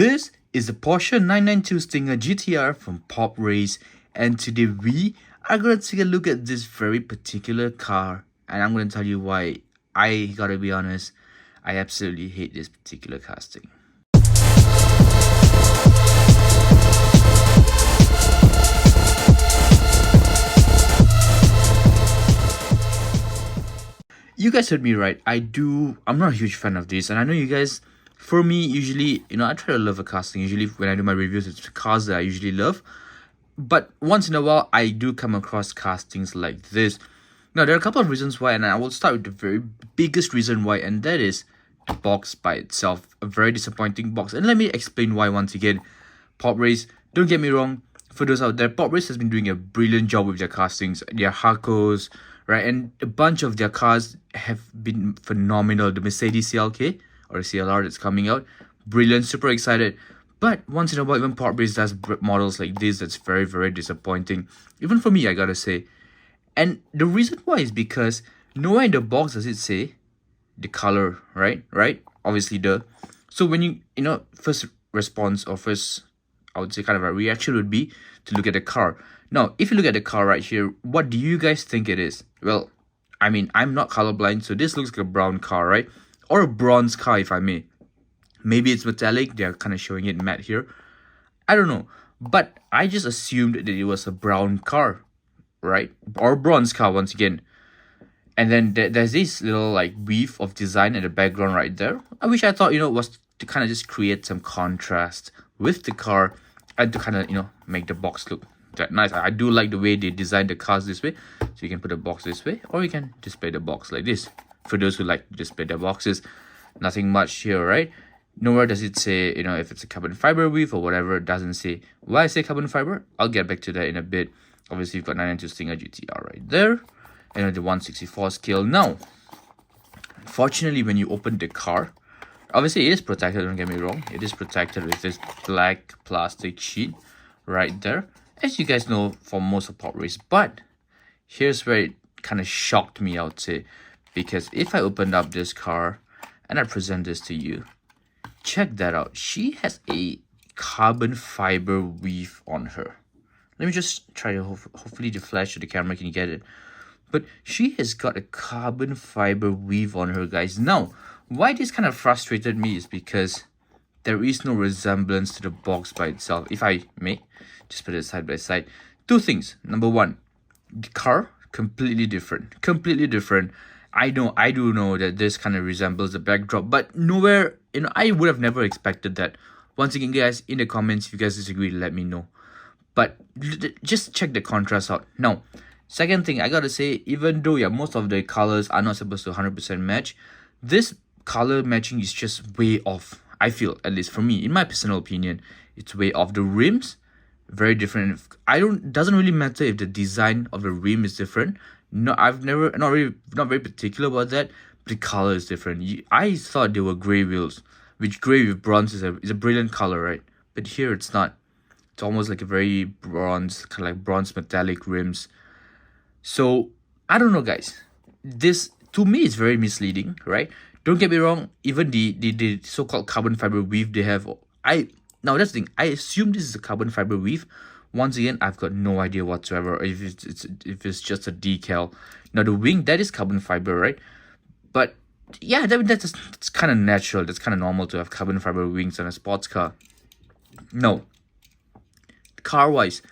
This is the Porsche 992 Stinger GTR from Poprace, and today we are going to take a look at this very particular car, and I'm going to tell you why. I gotta be honest, I absolutely hate this particular casting. You guys heard me right. I'm not a huge fan of this, and I know you guys. For me, usually, I try to love a casting. Usually, when I do my reviews, it's cars that I usually love. But once in a while, I do come across castings like this. Now, there are a couple of reasons why, and I will start with the very biggest reason why, and that is the box by itself. A very disappointing box. And let me explain why once again. Poprace, don't get me wrong, for those out there, Poprace has been doing a brilliant job with their castings, their Hakos, right? And a bunch of their cars have been phenomenal. The Mercedes CLK, or the CLR that's coming out, brilliant, super excited. But once in a while, even Poprace does models like this that's very, very disappointing. Even for me, I gotta say. And the reason why is because nowhere in the box does it say the color, right? Obviously, so when you first response, or first, I would say kind of a reaction would be to look at the car. Now, if you look at the car right here, what do you guys think it is? Well, I mean, I'm not colorblind, so this looks like a brown car, right? Or a bronze car, if I may. Maybe it's metallic. They're kind of showing it matte here. I don't know. But I just assumed that it was a brown car, right? Or a bronze car, once again. And then there's this little like weave of design in the background right there. Which I thought, was to kind of just create some contrast with the car. And to kind of, make the box look that nice. I do like the way they designed the cars this way. So you can put the box this way. Or you can display the box like this. For those who like to display their boxes. Nothing much here, right? Nowhere does it say, if it's a carbon fiber weave or whatever. It doesn't say. Why I say carbon fiber? I'll get back to that in a bit. Obviously, you've got 992 Stinger GTR right there. And the 1/64 scale. Now, unfortunately, when you open the car, obviously it is protected, don't get me wrong. It is protected with this black plastic sheet right there. As you guys know from most of Poprace. But here's where it kind of shocked me, I would say. Because if I opened up this car and I present this to you, check that out. She has a carbon fiber weave on her. Let me just try to hopefully the flash of the camera can get it. But she has got a carbon fiber weave on her, guys. Now, why this kind of frustrated me is because there is no resemblance to the box by itself. If I may, just put it side by side. Two things. Number one, the car, completely different. Completely different. I do know that this kind of resembles the backdrop, but nowhere, I would have never expected that. Once again, guys, in the comments, if you guys disagree, let me know. But just check the contrast out. Now, second thing, I gotta say, even though, most of the colors are not supposed to 100% match, this color matching is just way off. I feel, at least for me, in my personal opinion, it's way off. The rims, very different. Doesn't really matter if the design of the rim is different. No, not very particular about that. But the color is different. I thought they were gray wheels, which gray with bronze is a brilliant color, right? But here it's not. It's almost like a very bronze, kind of like bronze metallic rims. So I don't know, guys. This to me is very misleading, right? Don't get me wrong. Even the so-called carbon fiber weave they have, now that's the thing. I assume this is a carbon fiber weave. Once again, I've got no idea whatsoever if it's just a decal. Now the wing, that is carbon fiber, right? But yeah, that's kind of natural. That's kind of normal to have carbon fiber wings on a sports car. No, car-wise,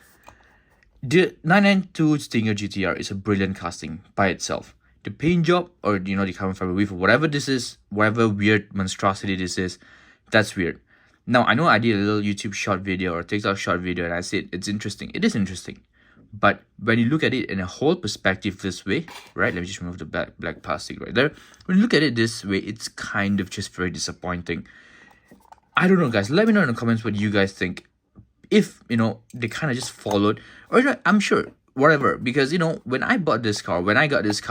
the 992 Stinger GTR is a brilliant casting by itself. The paint job, or the carbon fiber weave, or whatever this is, whatever weird monstrosity this is, that's weird. Now, I know I did a little YouTube short video or TikTok short video and I said it's interesting. It is interesting. But when you look at it in a whole perspective this way, right? Let me just remove the black plastic right there. When you look at it this way, it's kind of just very disappointing. I don't know, guys. Let me know in the comments what you guys think. If, they kind of just followed. Or I'm sure, whatever. Because, when I got this car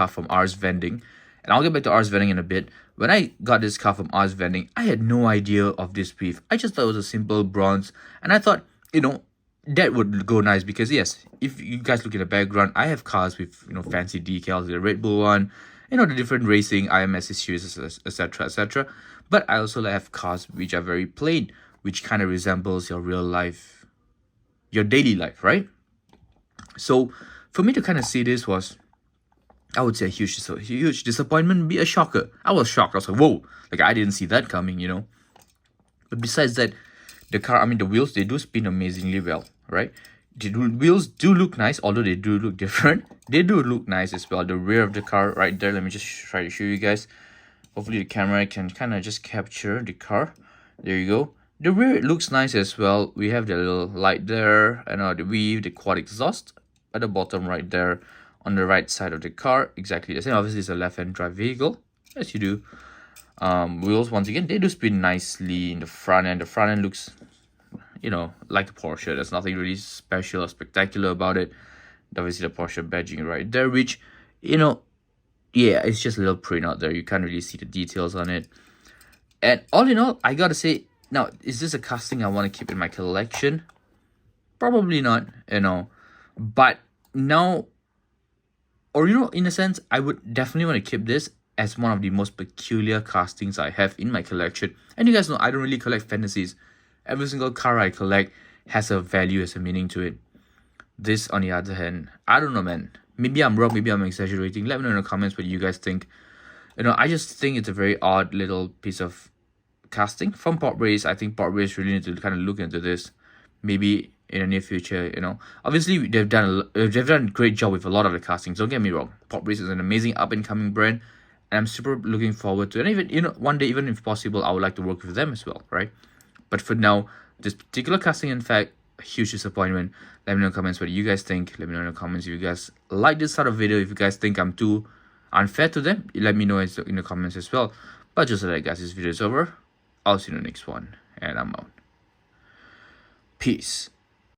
from Ars Vending, and I'll get back to Ars Vending in a bit. When I got this car from Ars Vending, I had no idea of this weave. I just thought it was a simple bronze. And I thought, that would go nice. Because yes, if you guys look at the background, I have cars with, fancy decals. The Red Bull one, the different racing, IMS series, etc., etc. But I also have cars which are very plain. which kind of resembles your real life, your daily life, right? So for me to kind of see this was, I would say, a huge disappointment, be a shocker. I was shocked. I was like, whoa, like I didn't see that coming, you know. But besides that, the car, I mean, the wheels, they do spin amazingly well, right? Wheels do look nice, although they do look different. They do look nice as well. The rear of the car right there, let me just try to show you guys. Hopefully the camera can kind of just capture the car. There you go. The rear, it looks nice as well. We have the little light there, and the weave, the quad exhaust at the bottom right there on the right side of the car. Exactly the same. Obviously, it's a left-hand drive vehicle, as you do. Wheels, once again, they do spin nicely in the front end. The front end looks, you know, like a Porsche. There's nothing really special or spectacular about it. Obviously, the Porsche badging right there, which, you know, yeah, it's just a little print out there. You can't really see the details on it. And all in all, I gotta say, now, is this a casting I want to keep in my collection? Probably not, you know. But now, or, you know, in a sense, I would definitely want to keep this as one of the most peculiar castings I have in my collection. And you guys know, I don't really collect fantasies. Every single car I collect has a value, has a meaning to it. This, on the other hand, I don't know, man. Maybe I'm wrong, maybe I'm exaggerating. Let me know in the comments what you guys think. You know, I just think it's a very odd little piece of casting from Poprace. I think Poprace really need to kind of look into this, maybe in the near future. You know, obviously they've done a great job with a lot of the castings. Don't get me wrong, Poprace is an amazing up and coming brand, and I'm super looking forward to it. And even, you know, one day, even if possible, I would like to work with them as well, right? But for now, this particular casting, in fact, a huge disappointment. Let me know in the comments what you guys think. Let me know in the comments if you guys like this sort of video. If you guys think I'm too unfair to them, let me know in the comments as well. But just like that, guys, this video is over. I'll see you in the next one, and I'm out. Peace.